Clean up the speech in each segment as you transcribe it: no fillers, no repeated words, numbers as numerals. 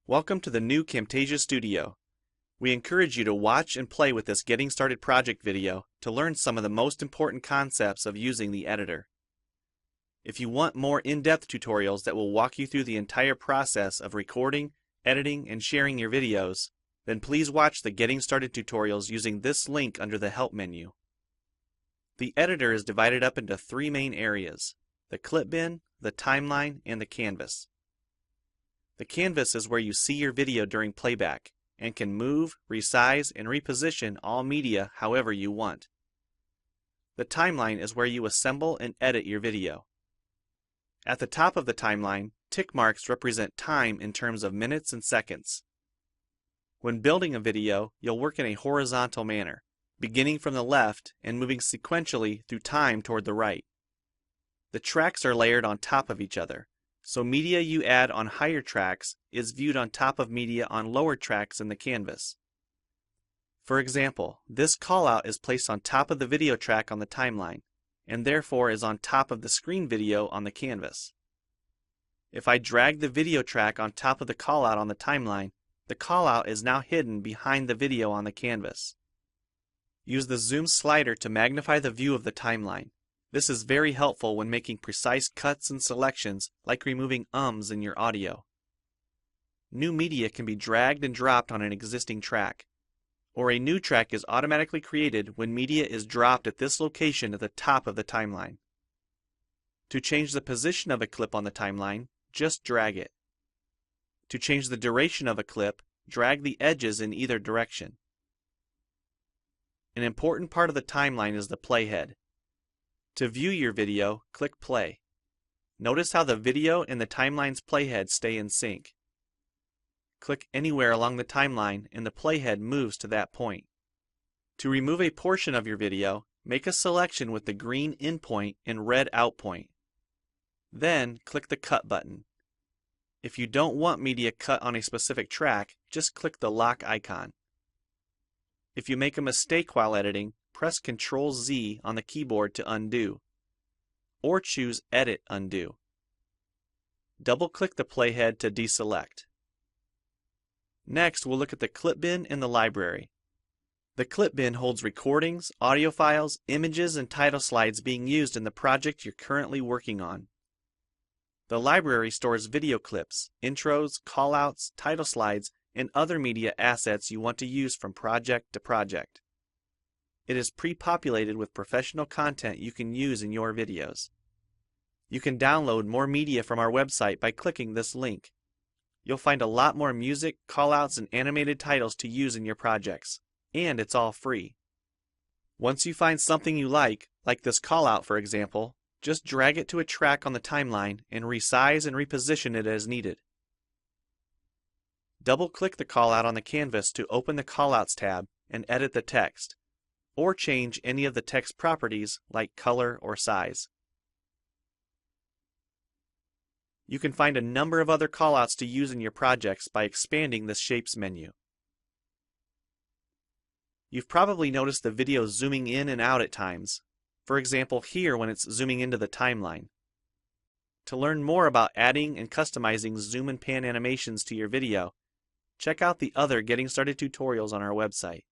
Welcome to the new Camtasia Studio. We encourage you to watch and play with this Getting Started project video to learn some of the most important concepts of using the editor. If you want more in-depth tutorials that will walk you through the entire process of recording, editing, and sharing your videos, then please watch the Getting Started tutorials using this link under the Help menu. The editor is divided up into three main areas: the clip bin, the timeline, and the canvas. The canvas is where you see your video during playback and can move, resize, and reposition all media however you want. The timeline is where you assemble and edit your video. At the top of the timeline, tick marks represent time in terms of minutes and seconds. When building a video, you'll work in a horizontal manner, beginning from the left and moving sequentially through time toward the right. The tracks are layered on top of each other, so media you add on higher tracks is viewed on top of media on lower tracks in the canvas. For example, this callout is placed on top of the video track on the timeline, and therefore is on top of the screen video on the canvas. If I drag the video track on top of the callout on the timeline, the callout is now hidden behind the video on the canvas. Use the zoom slider to magnify the view of the timeline. This is very helpful when making precise cuts and selections, like removing ums in your audio. New media can be dragged and dropped on an existing track, or a new track is automatically created when media is dropped at this location at the top of the timeline. To change the position of a clip on the timeline, just drag it. To change the duration of a clip, drag the edges in either direction. An important part of the timeline is the playhead. To view your video, click play. Notice how the video and the timeline's playhead stay in sync. Click anywhere along the timeline and the playhead moves to that point. To remove a portion of your video, make a selection with the green in point and red out point. Then click the cut button. If you don't want media cut on a specific track, just click the lock icon. If you make a mistake while editing, press Ctrl-Z on the keyboard to undo, or choose Edit Undo. Double-click the playhead to deselect. Next, we'll look at the clip bin and the library. The clip bin holds recordings, audio files, images, and title slides being used in the project you're currently working on. The library stores video clips, intros, callouts, title slides, and other media assets you want to use from project to project. It is pre-populated with professional content you can use in your videos. You can download more media from our website by clicking this link. You'll find a lot more music, callouts, and animated titles to use in your projects, and it's all free. Once you find something you like this callout for example, just drag it to a track on the timeline and resize and reposition it as needed. Double-click the callout on the canvas to open the Callouts tab and edit the text, or change any of the text properties like color or size. You can find a number of other callouts to use in your projects by expanding the Shapes menu. You've probably noticed the video zooming in and out at times, for example here when it's zooming into the timeline. To learn more about adding and customizing zoom and pan animations to your video, check out the other Getting Started tutorials on our website.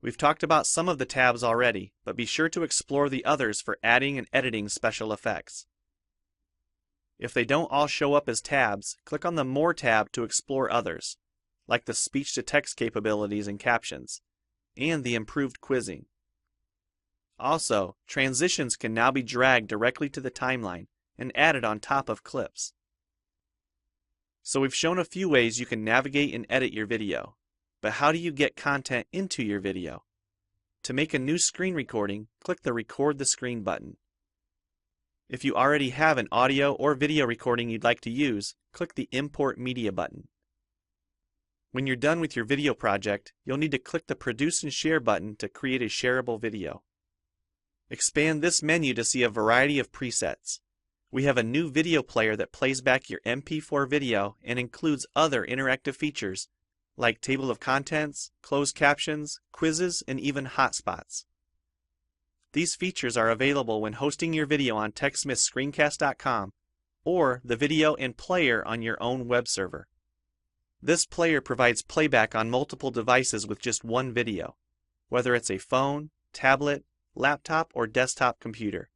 We've talked about some of the tabs already, but be sure to explore the others for adding and editing special effects. If they don't all show up as tabs, click on the More tab to explore others, like the speech-to-text capabilities and captions, and the improved quizzing. Also, transitions can now be dragged directly to the timeline and added on top of clips. So we've shown a few ways you can navigate and edit your video. But how do you get content into your video? To make a new screen recording, click the Record the Screen button. If you already have an audio or video recording you'd like to use, click the Import Media button. When you're done with your video project, you'll need to click the Produce and Share button to create a shareable video. Expand this menu to see a variety of presets. We have a new video player that plays back your MP4 video and includes other interactive features like table of contents, closed captions, quizzes, and even hotspots. These features are available when hosting your video on TechSmithScreencast.com or the video and player on your own web server. This player provides playback on multiple devices with just one video, whether it's a phone, tablet, laptop, or desktop computer.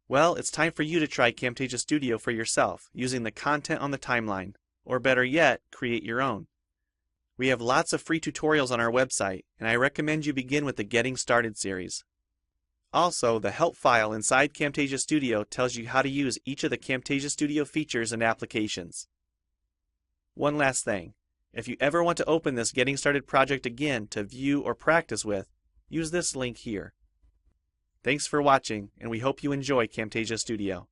Well, it's time for you to try Camtasia Studio for yourself using the content on the timeline, or better yet, create your own. We have lots of free tutorials on our website, and I recommend you begin with the Getting Started series. Also, the help file inside Camtasia Studio tells you how to use each of the Camtasia Studio features and applications. One last thing, if you ever want to open this Getting Started project again to view or practice with, use this link here. Thanks for watching, and we hope you enjoy Camtasia Studio.